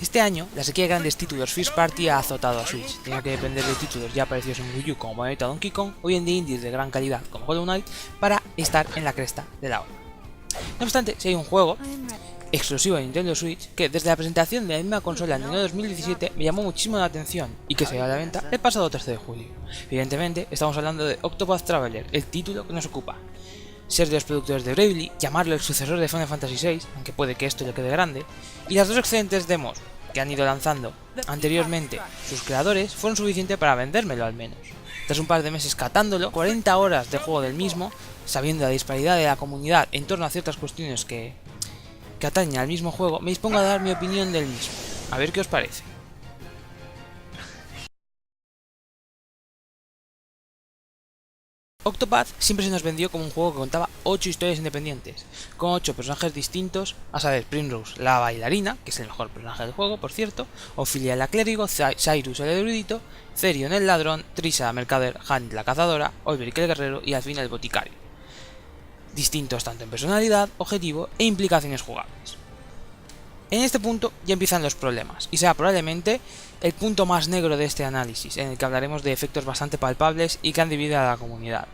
Este año, la sequía de grandes títulos First Party ha azotado a Switch. Tenía que depender de títulos ya aparecidos en Wii U como Bayonetta Donkey Kong, hoy en día indies de gran calidad como Hollow Knight, para estar en la cresta de la ola. No obstante, si hay un juego exclusivo de Nintendo Switch que desde la presentación de la misma consola en el año 2017 me llamó muchísimo la atención y que se dio a la venta el pasado 13 de julio. Evidentemente, estamos hablando de Octopath Traveler, el título que nos ocupa. Ser de los productores de Bravely, llamarlo el sucesor de Final Fantasy VI, aunque puede que esto le quede grande, y las dos excelentes demos que han ido lanzando anteriormente sus creadores fueron suficientes para vendérmelo al menos. Tras un par de meses catándolo, 40 horas de juego del mismo, sabiendo la disparidad de la comunidad en torno a ciertas cuestiones que atañen al mismo juego, me dispongo a dar mi opinión del mismo. A ver qué os parece. Octopath siempre se nos vendió como un juego que contaba 8 historias independientes, con 8 personajes distintos, a saber, Primrose, la bailarina, que es el mejor personaje del juego, por cierto, Ophilia el clérigo, Cyrus el erudito, Therion el ladrón, Trisa la mercader, Hanit la cazadora, Olberic el guerrero y al fin el boticario. Distintos tanto en personalidad, objetivo e implicaciones jugables. En este punto ya empiezan los problemas, y será probablemente el punto más negro de este análisis, en el que hablaremos de efectos bastante palpables y que han dividido a la comunidad.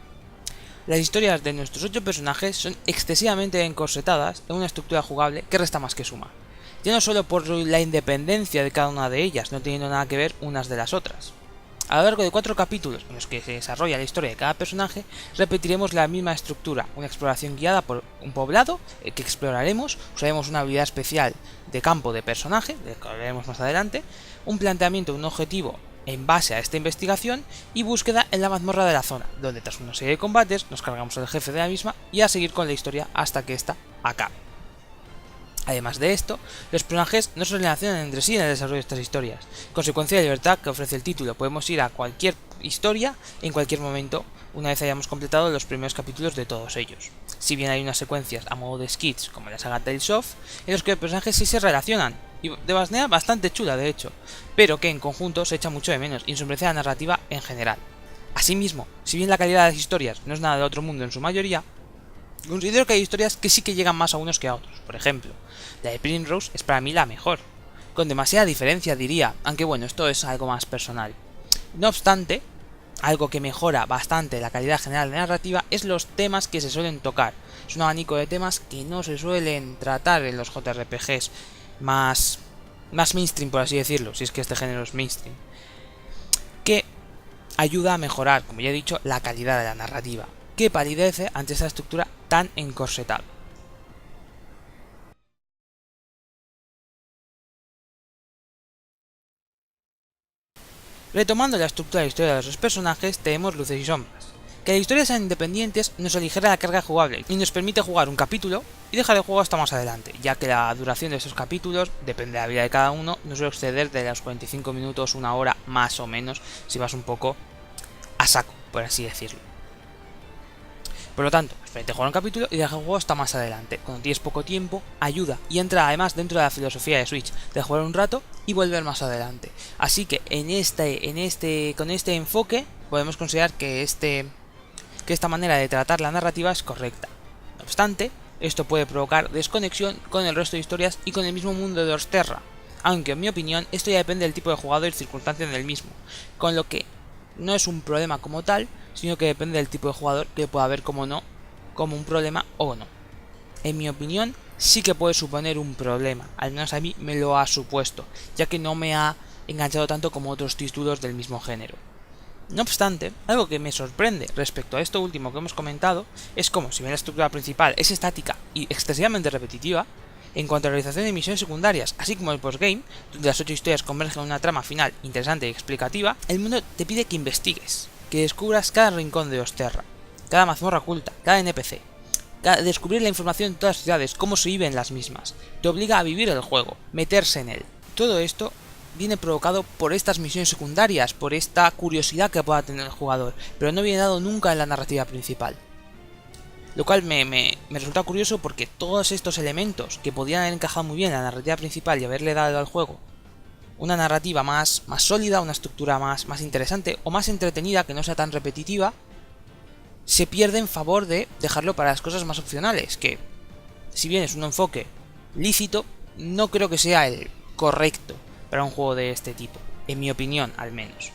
Las historias de nuestros 8 personajes son excesivamente encorsetadas en una estructura jugable que resta más que suma, ya no solo por la independencia de cada una de ellas, no teniendo nada que ver unas de las otras. A lo largo de 4 capítulos en los que se desarrolla la historia de cada personaje, repetiremos la misma estructura, una exploración guiada por un poblado que exploraremos, usaremos una habilidad especial de campo de personaje, de que hablaremos más adelante, un planteamiento, un objetivo en base a esta investigación y búsqueda en la mazmorra de la zona, donde tras una serie de combates nos cargamos al jefe de la misma y a seguir con la historia hasta que ésta acabe. Además de esto, los personajes no se relacionan entre sí en el desarrollo de estas historias. Consecuencia de la libertad que ofrece el título, podemos ir a cualquier historia en cualquier momento una vez hayamos completado los primeros capítulos de todos ellos. Si bien hay unas secuencias a modo de skits como en la saga Tales of, en los que los personajes sí se relacionan, y de manera bastante chula de hecho, pero que en conjunto se echa mucho de menos y ensombrece la narrativa en general. Asimismo, si bien la calidad de las historias no es nada de otro mundo en su mayoría, considero que hay historias que sí que llegan más a unos que a otros. Por ejemplo, la de Primrose es para mí la mejor, con demasiada diferencia diría, aunque bueno, esto es algo más personal. No obstante, algo que mejora bastante la calidad general de la narrativa es los temas que se suelen tocar. Es un abanico de temas que no se suelen tratar en los JRPGs más mainstream, por así decirlo, si es que este género es mainstream, que ayuda a mejorar, como ya he dicho, la calidad de la narrativa, que palidece ante esta estructura tan encorsetada. Retomando la estructura de la historia de los personajes, tenemos luces y sombras. Que las historias sean independientes nos aligera la carga jugable y nos permite jugar un capítulo y dejar el juego hasta más adelante, ya que la duración de esos capítulos, depende de la vida de cada uno, no suele exceder de los 45 minutos, una hora más o menos, si vas un poco a saco, por así decirlo. Por lo tanto, espérate jugar un capítulo y dejar el juego hasta más adelante. Cuando tienes poco tiempo, ayuda y entra además dentro de la filosofía de Switch de jugar un rato y volver más adelante. Así que con este enfoque podemos considerar que esta manera de tratar la narrativa es correcta. No obstante, esto puede provocar desconexión con el resto de historias y con el mismo mundo de Orsterra, aunque en mi opinión esto ya depende del tipo de jugador y circunstancias del mismo, con lo que no es un problema como tal, sino que depende del tipo de jugador que pueda ver como un problema o no. En mi opinión, sí que puede suponer un problema, al menos a mí me lo ha supuesto, ya que no me ha enganchado tanto como otros títulos del mismo género. No obstante, algo que me sorprende respecto a esto último que hemos comentado es como, si bien la estructura principal es estática y excesivamente repetitiva, en cuanto a la realización de misiones secundarias, así como el postgame, donde las 8 historias convergen en una trama final interesante y explicativa, el mundo te pide que investigues, que descubras cada rincón de Orsterra, cada mazmorra oculta, cada NPC, descubrir la información de todas las ciudades, cómo se viven las mismas, te obliga a vivir el juego, meterse en él. Todo esto viene provocado por estas misiones secundarias, por esta curiosidad que pueda tener el jugador, pero no viene dado nunca en la narrativa principal. Lo cual me resulta curioso porque todos estos elementos que podían haber encajado muy bien en la narrativa principal y haberle dado al juego una narrativa más sólida, una estructura más interesante o más entretenida, que no sea tan repetitiva, se pierde en favor de dejarlo para las cosas más opcionales, que si bien es un enfoque lícito, no creo que sea el correcto para un juego de este tipo, en mi opinión al menos.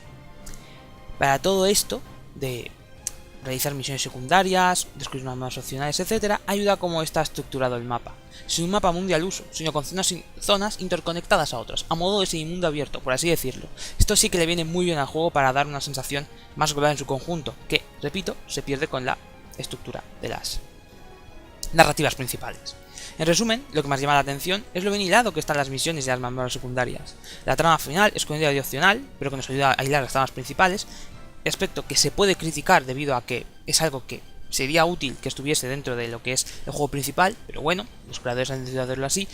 Para todo esto de realizar misiones secundarias, descubrir mapas opcionales, etc., ayuda como está estructurado el mapa. Sin un mapa mundial uso, sino con zonas interconectadas a otras, a modo de ese mundo abierto, por así decirlo. Esto sí que le viene muy bien al juego para dar una sensación más global en su conjunto, que, repito, se pierde con la estructura de las narrativas principales. En resumen, lo que más llama la atención es lo bien hilado que están las misiones y las mazmorras secundarias. La trama final es contenido y opcional, pero que nos ayuda a hilar las tramas principales, aspecto que se puede criticar debido a que es algo que sería útil que estuviese dentro de lo que es el juego principal, pero bueno, los creadores han decidido hacerlo así.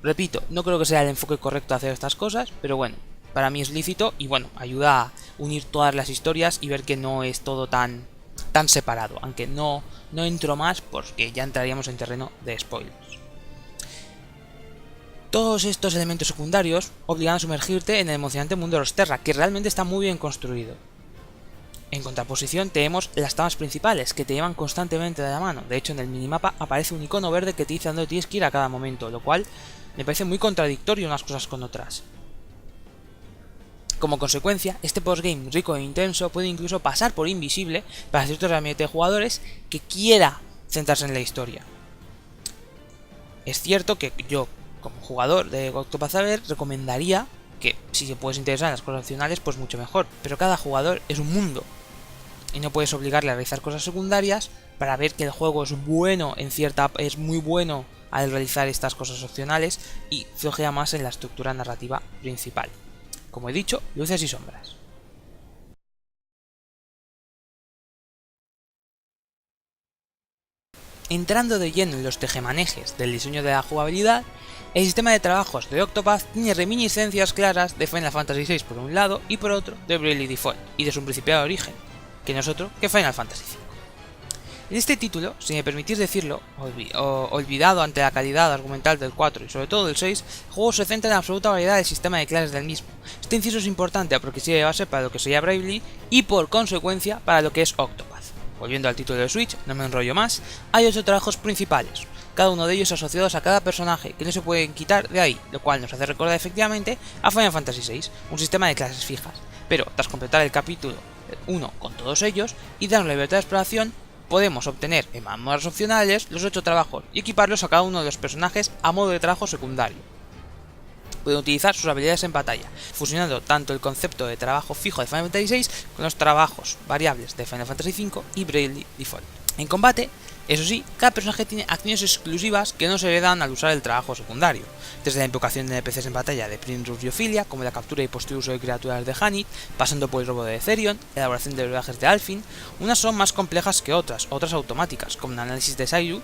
Repito, no creo que sea el enfoque correcto hacer estas cosas, pero bueno, para mí es lícito y bueno, ayuda a unir todas las historias y ver que no es todo tan separado, aunque no entro más porque ya entraríamos en terreno de spoilers. Todos estos elementos secundarios obligan a sumergirte en el emocionante mundo de Rosterra, que realmente está muy bien construido. En contraposición tenemos las tramas principales, que te llevan constantemente de la mano. De hecho, en el minimapa aparece un icono verde que te dice dónde tienes que ir a cada momento, lo cual me parece muy contradictorio unas cosas con otras. Como consecuencia, este postgame rico e intenso puede incluso pasar por invisible para ciertos ambientes de jugadores que quiera centrarse en la historia. Es cierto que yo, como jugador de Octopath Traveler, recomendaría que si se puedes interesar en las cosas opcionales, pues mucho mejor. Pero cada jugador es un mundo y no puedes obligarle a realizar cosas secundarias para ver que el juego es bueno es muy bueno al realizar estas cosas opcionales y flojea más en la estructura narrativa principal. Como he dicho, luces y sombras. Entrando de lleno en los tejemanejes del diseño de la jugabilidad, el sistema de trabajos de Octopath tiene reminiscencias claras de Final Fantasy VI por un lado y por otro de Bravely Default y de su principal origen, que no es otro que Final Fantasy V. En este título, si me permitís decirlo, olvidado ante la calidad argumental del 4 y sobre todo del 6, el juego se centra en la absoluta variedad del sistema de clases del mismo. Este inciso es importante porque sirve de base para lo que sería Bravely y por consecuencia para lo que es Octopath. Volviendo al título de Switch, no me enrollo más, hay 8 trabajos principales, cada uno de ellos asociados a cada personaje que no se pueden quitar de ahí, lo cual nos hace recordar efectivamente a Final Fantasy VI, un sistema de clases fijas. Pero tras completar el capítulo 1 con todos ellos y darnos la libertad de exploración, podemos obtener en mazmorras opcionales los 8 trabajos y equiparlos a cada uno de los personajes a modo de trabajo secundario. Pueden utilizar sus habilidades en batalla, fusionando tanto el concepto de trabajo fijo de Final Fantasy VI con los trabajos variables de Final Fantasy V y Bravely Default. En combate, eso sí, cada personaje tiene acciones exclusivas que no se le dan al usar el trabajo secundario, desde la invocación de NPCs en batalla de Primrose y Ophilia, como la captura y posterior uso de criaturas de Hanit, pasando por el robo de Etherion, elaboración de brebajes de Alfyn. Unas son más complejas que otras automáticas, como el análisis de Cyrus,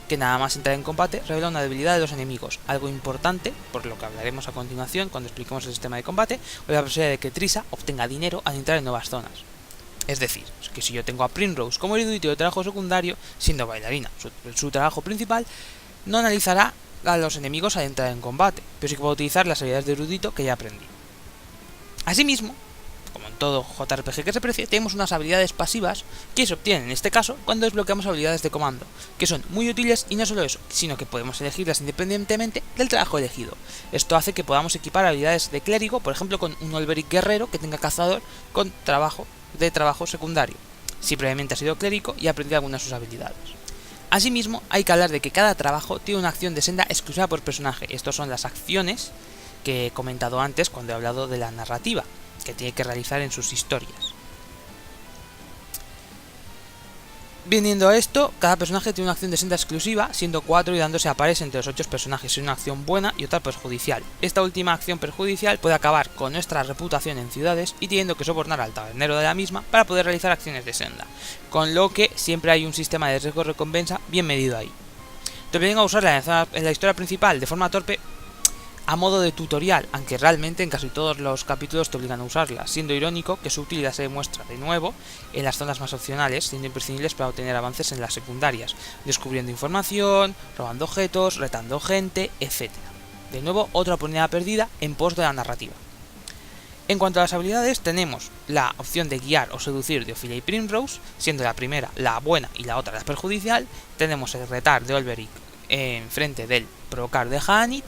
que nada más entrar en combate revela una debilidad de los enemigos, algo importante, por lo que hablaremos a continuación cuando expliquemos el sistema de combate, o la posibilidad de que Trisa obtenga dinero al entrar en nuevas zonas. Es decir, que si yo tengo a Primrose como erudito de trabajo secundario, siendo bailarina su trabajo principal, no analizará a los enemigos al entrar en combate, pero sí que va a utilizar las habilidades de erudito que ya aprendí. Asimismo, como en todo JRPG que se precie, tenemos unas habilidades pasivas que se obtienen en este caso cuando desbloqueamos habilidades de comando, que son muy útiles y no solo eso, sino que podemos elegirlas independientemente del trabajo elegido. Esto hace que podamos equipar habilidades de clérigo, por ejemplo con un Olberic guerrero que tenga cazador con trabajo secundario, si previamente ha sido clérigo y ha aprendido algunas de sus habilidades. Asimismo, hay que hablar de que cada trabajo tiene una acción de senda exclusiva por personaje. Estas son las acciones que he comentado antes cuando he hablado de la narrativa que tiene que realizar en sus historias. Viniendo a esto, cada personaje tiene una acción de senda exclusiva, siendo 4 y dándose a pares entre los 8 personajes, una acción buena y otra perjudicial. Esta última acción perjudicial puede acabar con nuestra reputación en ciudades y teniendo que sobornar al tabernero de la misma para poder realizar acciones de senda, con lo que siempre hay un sistema de riesgo-recompensa bien medido ahí. Te obligan a usarla en la historia principal de forma torpe a modo de tutorial, aunque realmente en casi todos los capítulos te obligan a usarla, siendo irónico que su utilidad se demuestra de nuevo en las zonas más opcionales, siendo imprescindibles para obtener avances en las secundarias, descubriendo información, robando objetos, retando gente, etc. De nuevo, otra oportunidad perdida en pos de la narrativa. En cuanto a las habilidades, tenemos la opción de guiar o seducir de Ophilia y Primrose, siendo la primera la buena y la otra la perjudicial. Tenemos el retar de Olberic en frente del provocar de Hanit.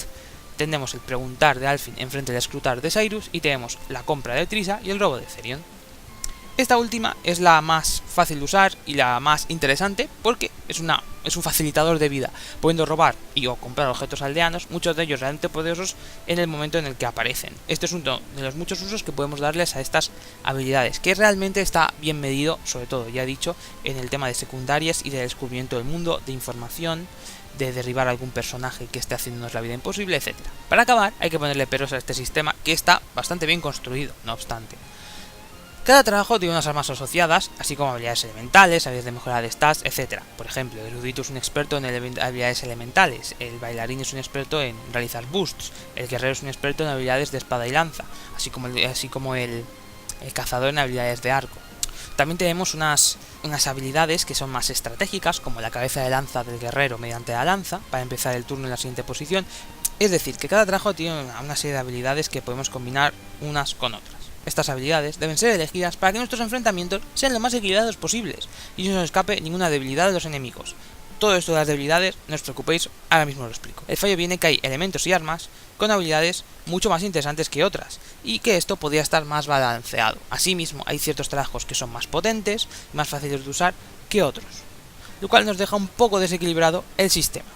tenemos el preguntar de Alfin enfrente del escrutar de Cyrus y tenemos la compra de Trisa y el robo de Therion. Esta última es la más fácil de usar y la más interesante porque es un facilitador de vida, pudiendo robar y o comprar objetos aldeanos, muchos de ellos realmente poderosos en el momento en el que aparecen. Este es uno de los muchos usos que podemos darles a estas habilidades, que realmente está bien medido, sobre todo, ya he dicho, en el tema de secundarias y del descubrimiento del mundo, de información, de derribar a algún personaje que esté haciéndonos la vida imposible, etc. Para acabar, hay que ponerle peros a este sistema, que está bastante bien construido, no obstante. Cada trabajo tiene unas armas asociadas, así como habilidades elementales, habilidades de mejora de stats, etc. Por ejemplo, el erudito es un experto en habilidades elementales, el bailarín es un experto en realizar boosts, el guerrero es un experto en habilidades de espada y lanza, así como el cazador en habilidades de arco. También tenemos unas habilidades que son más estratégicas, como la cabeza de lanza del guerrero mediante la lanza, para empezar el turno en la siguiente posición. Es decir, que cada trabajo tiene una serie de habilidades que podemos combinar unas con otras. Estas habilidades deben ser elegidas para que nuestros enfrentamientos sean lo más equilibrados posibles y no se nos escape ninguna debilidad de los enemigos. Todo esto de las debilidades, no os preocupéis, ahora mismo lo explico. El fallo viene que hay elementos y armas con habilidades mucho más interesantes que otras, y que esto podría estar más balanceado. Asimismo, hay ciertos trabajos que son más potentes, más fáciles de usar que otros, lo cual nos deja un poco desequilibrado el sistema.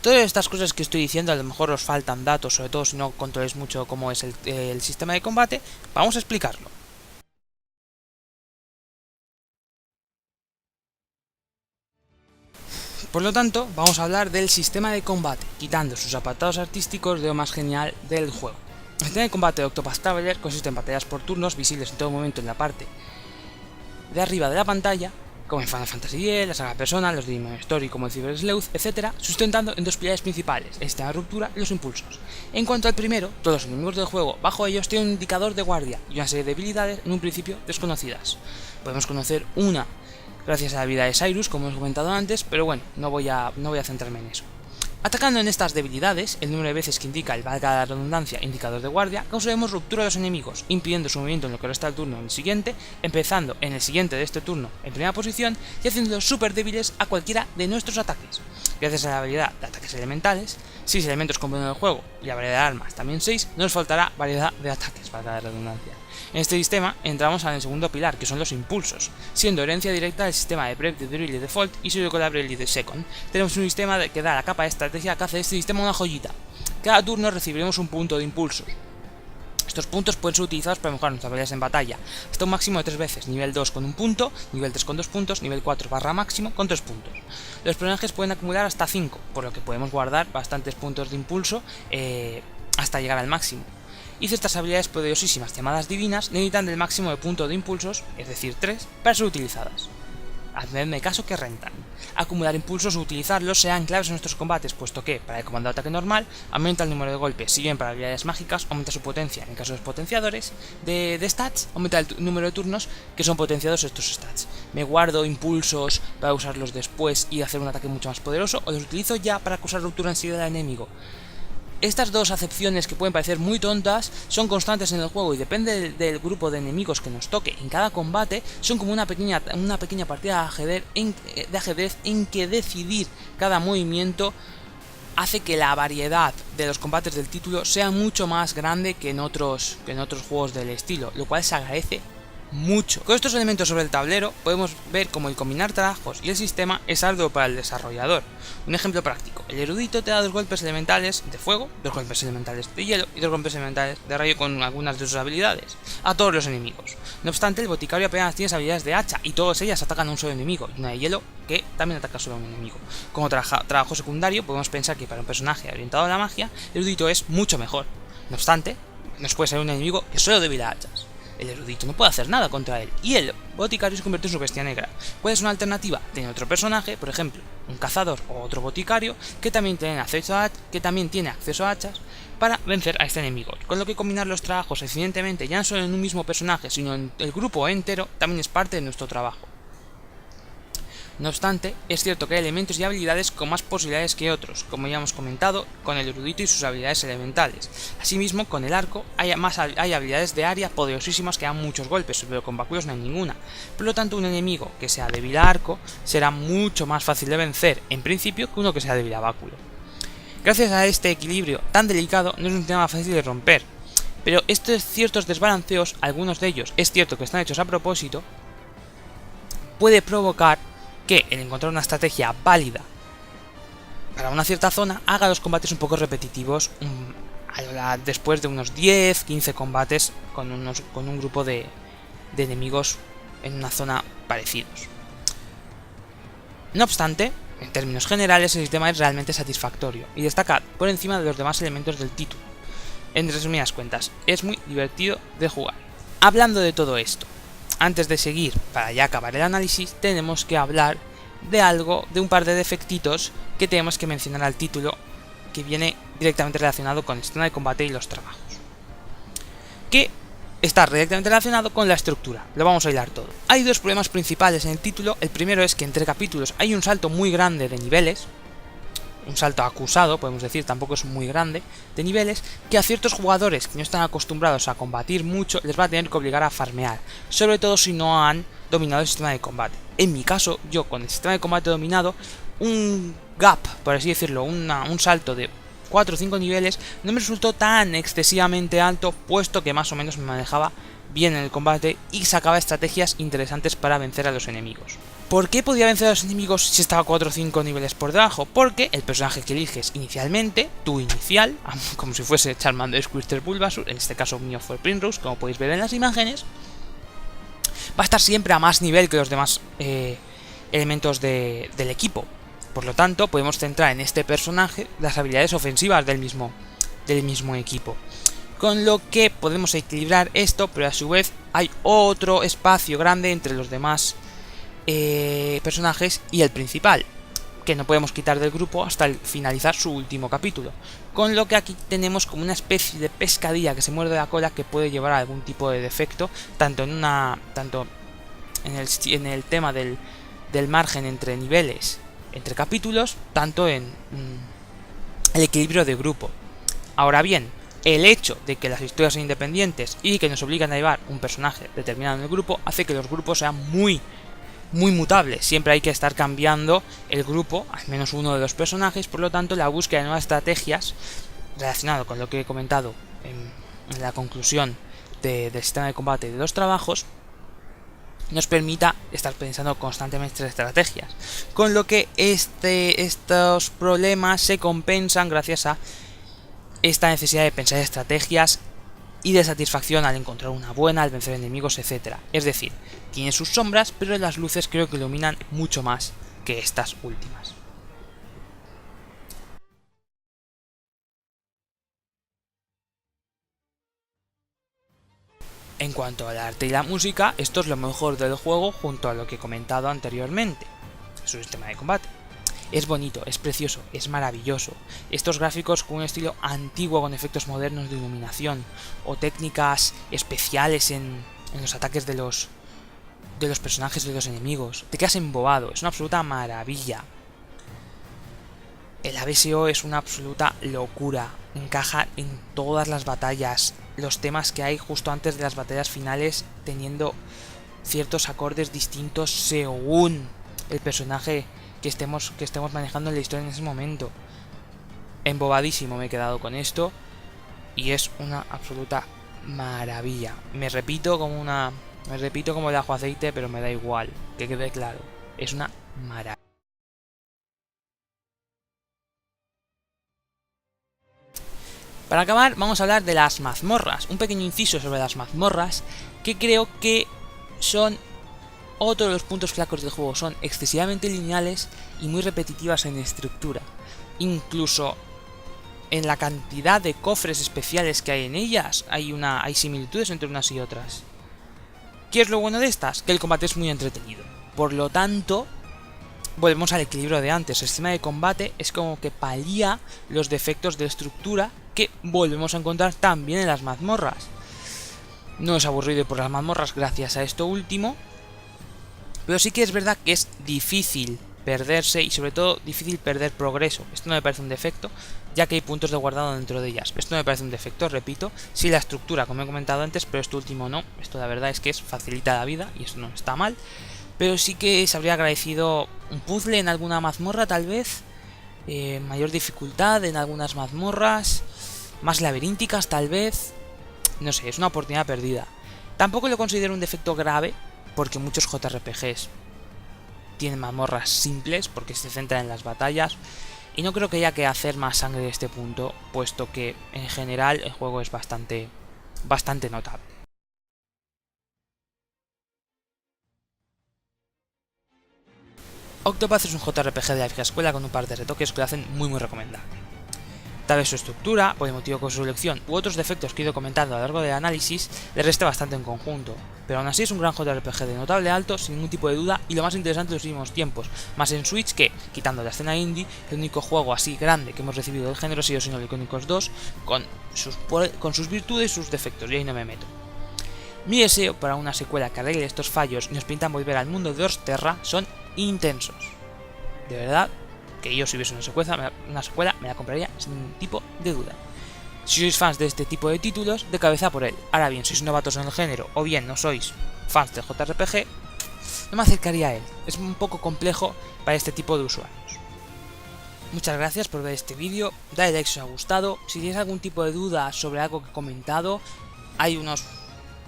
Todas estas cosas que estoy diciendo, a lo mejor os faltan datos, sobre todo si no controláis mucho cómo es el sistema de combate, vamos a explicarlo. Por lo tanto, vamos a hablar del sistema de combate, quitando sus apartados artísticos de lo más genial del juego. El sistema de combate de Octopath Traveler consiste en batallas por turnos visibles en todo momento en la parte de arriba de la pantalla, como en Final Fantasy X, la saga Persona, los de Demon Story como el Cyber Sleuth, etc., sustentando en dos pilares principales, el sistema de ruptura y los impulsos. En cuanto al primero, todos los enemigos del juego bajo ellos tienen un indicador de guardia y una serie de debilidades en un principio desconocidas. Podemos conocer una gracias a la vida de Cyrus, como hemos comentado antes, pero bueno, no voy a centrarme en eso. Atacando en estas debilidades, el número de veces que indica el, valga la redundancia, indicador de guardia, causaremos ruptura de los enemigos, impidiendo su movimiento en lo que resta del turno en el siguiente, empezando en el siguiente de este turno en primera posición y haciéndolos súper débiles a cualquiera de nuestros ataques. Gracias a la habilidad de ataques elementales, 6 elementos compuestos del juego y la variedad de armas también 6, no nos faltará variedad de ataques, valga la redundancia. En este sistema entramos al segundo pilar, que son los impulsos, siendo herencia directa del sistema de Break the Drill Default y su Collaborative de Second. Tenemos un sistema que da la capa de estrategia que hace de este sistema una joyita. Cada turno recibiremos un punto de impulsos. Estos puntos pueden ser utilizados para mejorar nuestras habilidades en batalla, hasta un máximo de 3 veces, nivel 2 con 1 punto, nivel 3 con 2 puntos, nivel 4 barra máximo con 3 puntos. Los personajes pueden acumular hasta 5, por lo que podemos guardar bastantes puntos de impulso hasta llegar al máximo. Y ciertas habilidades poderosísimas llamadas divinas necesitan del máximo de punto de impulsos, es decir 3, para ser utilizadas. Hacedme caso que rentan. Acumular impulsos o utilizarlos sean claves en nuestros combates, puesto que, para el comando de ataque normal, aumenta el número de golpes, si bien para habilidades mágicas aumenta su potencia en el caso de los potenciadores de stats, aumenta el número de turnos que son potenciados estos stats. Me guardo impulsos para usarlos después y hacer un ataque mucho más poderoso, o los utilizo ya para causar ruptura enseguida al enemigo. Estas dos acepciones que pueden parecer muy tontas son constantes en el juego y depende del grupo de enemigos que nos toque en cada combate, son como una pequeña partida de ajedrez en que decidir cada movimiento hace que la variedad de los combates del título sea mucho más grande que en otros juegos del estilo, lo cual se agradece mucho. Con estos elementos sobre el tablero podemos ver cómo el combinar trabajos y el sistema es arduo para el desarrollador. Un ejemplo práctico: el erudito te da 2 golpes elementales de fuego, 2 golpes elementales de hielo y 2 golpes elementales de rayo con algunas de sus habilidades a todos los enemigos. No obstante, el boticario apenas tiene habilidades de hacha y todas ellas atacan a un solo enemigo, y una de hielo que también ataca solo a un enemigo. Como trabajo secundario podemos pensar que para un personaje orientado a la magia, el erudito es mucho mejor. No obstante, nos puede salir un enemigo que solo débil a hachas. El erudito no puede hacer nada contra él, y el boticario se convierte en su bestia negra. Puede ser una alternativa tener otro personaje, por ejemplo, un cazador o otro boticario, que también tiene acceso a hachas, para vencer a este enemigo. Con lo que combinar los trabajos eficientemente, ya no solo en un mismo personaje, sino en el grupo entero, también es parte de nuestro trabajo. No obstante, es cierto que hay elementos y habilidades con más posibilidades que otros, como ya hemos comentado, con el erudito y sus habilidades elementales. Asimismo, con el arco hay habilidades de área poderosísimas que dan muchos golpes, pero con báculos no hay ninguna. Por lo tanto, un enemigo que sea débil a arco será mucho más fácil de vencer, en principio, que uno que sea débil a báculo. Gracias a este equilibrio tan delicado, no es un tema fácil de romper. Pero estos ciertos desbalanceos, algunos de ellos es cierto que están hechos a propósito, puede provocar que el encontrar una estrategia válida para una cierta zona haga los combates un poco repetitivos después de unos 10-15 combates con un grupo de enemigos en una zona parecidos. No obstante, en términos generales el sistema es realmente satisfactorio y destaca por encima de los demás elementos del título. En resumidas cuentas, es muy divertido de jugar. Hablando de todo esto, antes de seguir, para ya acabar el análisis, tenemos que hablar de un par de defectitos que tenemos que mencionar al título, que viene directamente relacionado con el sistema de combate y los trabajos. Que está directamente relacionado con la estructura, lo vamos a hilar todo. Hay dos problemas principales en el título. El primero es que entre capítulos hay un salto muy grande de niveles, un salto acusado, podemos decir, tampoco es muy grande, de niveles, que a ciertos jugadores que no están acostumbrados a combatir mucho les va a tener que obligar a farmear, sobre todo si no han dominado el sistema de combate. En mi caso, yo con el sistema de combate dominado, un gap, por así decirlo, un salto de 4 o 5 niveles no me resultó tan excesivamente alto, puesto que más o menos me manejaba bien en el combate y sacaba estrategias interesantes para vencer a los enemigos. ¿Por qué podía vencer a los enemigos si estaba 4 o 5 niveles por debajo? Porque el personaje que eliges inicialmente, tu inicial, como si fuese Charmander, Squirtle, Bulbasaur, en este caso mío fue Primrose, como podéis ver en las imágenes, va a estar siempre a más nivel que los demás elementos del equipo. Por lo tanto, podemos centrar en este personaje las habilidades ofensivas del mismo equipo. Con lo que podemos equilibrar esto, pero a su vez hay otro espacio grande entre los demás personajes y el principal, que no podemos quitar del grupo hasta finalizar su último capítulo. Con lo que aquí tenemos como una especie de pescadilla que se muerde la cola, que puede llevar a algún tipo de defecto, tanto en el tema del margen entre niveles, entre capítulos, tanto en el equilibrio de grupo. Ahora bien, el hecho de que las historias son independientes y que nos obligan a llevar un personaje determinado en el grupo hace que los grupos sean muy mutables. Siempre hay que estar cambiando el grupo, al menos uno de los personajes. Por lo tanto, la búsqueda de nuevas estrategias, relacionado con lo que he comentado en la conclusión del sistema de combate y de los trabajos, nos permita estar pensando constantemente en estrategias, con lo que estos problemas se compensan gracias a esta necesidad de pensar estrategias y de satisfacción al encontrar una buena, al vencer enemigos, etc. Es decir, tiene sus sombras, pero las luces creo que iluminan mucho más que estas últimas. En cuanto al arte y la música, esto es lo mejor del juego junto a lo que he comentado anteriormente, su sistema de combate. Es bonito, es precioso, es maravilloso. Estos gráficos con un estilo antiguo con efectos modernos de iluminación o técnicas especiales en los ataques de los personajes de los enemigos. Te quedas embobado, es una absoluta maravilla. El ABSO es una absoluta locura, encaja en todas las batallas. Los temas que hay justo antes de las batallas finales teniendo ciertos acordes distintos según el personaje que estemos manejando en la historia en ese momento. Embobadísimo me he quedado con esto y es una absoluta maravilla. Me repito como el ajo aceite, pero me da igual, que quede claro, es una maravilla. Para acabar, vamos a hablar de las mazmorras. Un pequeño inciso sobre las mazmorras, que creo que son otro de los puntos flacos del juego. Son excesivamente lineales y muy repetitivas en estructura. Incluso en la cantidad de cofres especiales que hay en ellas, hay similitudes entre unas y otras. ¿Qué es lo bueno de estas? Que el combate es muy entretenido. Por lo tanto, volvemos al equilibrio de antes. El sistema de combate es como que palía los defectos de estructura que volvemos a encontrar también en las mazmorras. No es aburrido por las mazmorras gracias a esto último, pero sí que es verdad que es difícil perderse y sobre todo difícil perder progreso. Esto no me parece un defecto, ya que hay puntos de guardado dentro de ellas. Esto no me parece un defecto, repito, sí la estructura, como he comentado antes, pero esto último no. Esto la verdad es que facilita la vida y eso no está mal. Pero sí que se habría agradecido un puzzle en alguna mazmorra tal vez, mayor dificultad en algunas mazmorras, más laberínticas tal vez. No sé, es una oportunidad perdida. Tampoco lo considero un defecto grave, porque muchos JRPGs tienen mazmorras simples, porque se centran en las batallas, y no creo que haya que hacer más sangre de este punto, puesto que en general el juego es bastante notable. Octopath es un JRPG de la vieja escuela con un par de retoques que lo hacen muy recomendable. Tal vez su estructura, por el motivo con su selección u otros defectos que he ido comentando a lo largo del análisis, le reste bastante en conjunto, pero aún así es un gran JRPG de notable alto, sin ningún tipo de duda, y lo más interesante de los últimos tiempos, más en Switch que, quitando la escena indie, el único juego así grande que hemos recibido del género ha sido Xenoblade Chronicles 2, con sus virtudes y sus defectos, y ahí no me meto. Mi deseo para una secuela que arregle estos fallos y nos pintan volver al mundo de Orsterra son intensos. De verdad, que yo si hubiese una secuela me la compraría sin ningún tipo de duda. Si sois fans de este tipo de títulos, de cabeza por él. Ahora bien, sois novatos en el género o bien no sois fans del JRPG, no me acercaría a él. Es un poco complejo para este tipo de usuarios. Muchas gracias por ver este vídeo, dale like si os ha gustado. Si tenéis algún tipo de duda sobre algo que he comentado, hay unos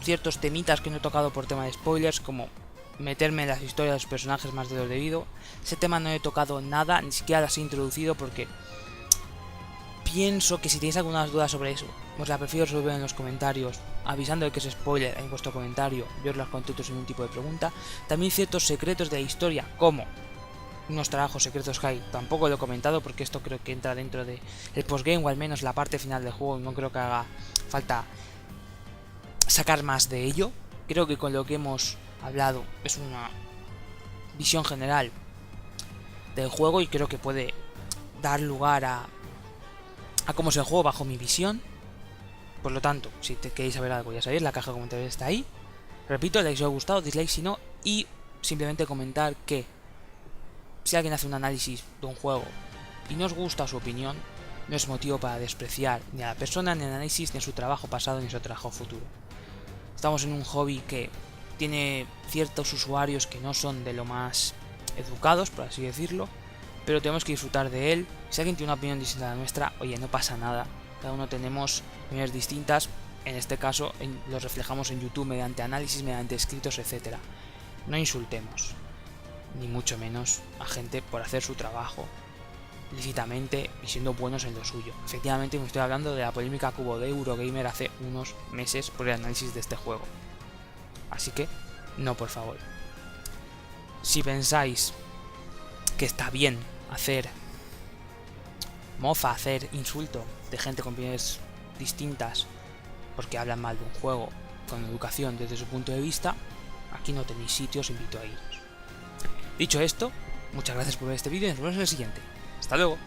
ciertos temitas que no he tocado por tema de spoilers, como meterme en las historias de los personajes más de lo debido. Ese tema no he tocado nada, ni siquiera las he introducido porque pienso que si tenéis algunas dudas sobre eso, os la prefiero resolver en los comentarios, avisando de que es spoiler en vuestro comentario, yo os las contesto sin ningún tipo de pregunta. También ciertos secretos de la historia, como unos trabajos secretos que hay, tampoco lo he comentado porque esto creo que entra dentro del postgame o al menos la parte final del juego, no creo que haga falta sacar más de ello. Creo que con lo que hemos hablado es una visión general del juego y creo que puede dar lugar a cómo es el juego bajo mi visión. Por lo tanto, si queréis saber algo, ya sabéis, la caja de comentarios está ahí. Repito, like si os ha gustado, dislike si no, y simplemente comentar que si alguien hace un análisis de un juego y no os gusta su opinión, no es motivo para despreciar ni a la persona, ni el análisis, ni a su trabajo pasado, ni a su trabajo futuro. Estamos en un hobby que tiene ciertos usuarios que no son de lo más educados, por así decirlo, pero tenemos que disfrutar de él. Si alguien tiene una opinión distinta a la nuestra, oye, no pasa nada. Cada uno tenemos opiniones distintas, en este caso los reflejamos en YouTube mediante análisis, mediante escritos, etc. No insultemos, ni mucho menos a gente por hacer su trabajo lícitamente y siendo buenos en lo suyo. Efectivamente me estoy hablando de la polémica que hubo de Eurogamer hace unos meses por el análisis de este juego. Así que, no, por favor. Si pensáis que está bien hacer mofa, hacer insulto de gente con opiniones distintas porque hablan mal de un juego con educación desde su punto de vista, aquí no tenéis sitio, os invito a iros. Dicho esto, muchas gracias por ver este vídeo y nos vemos en el siguiente. ¡Hasta luego!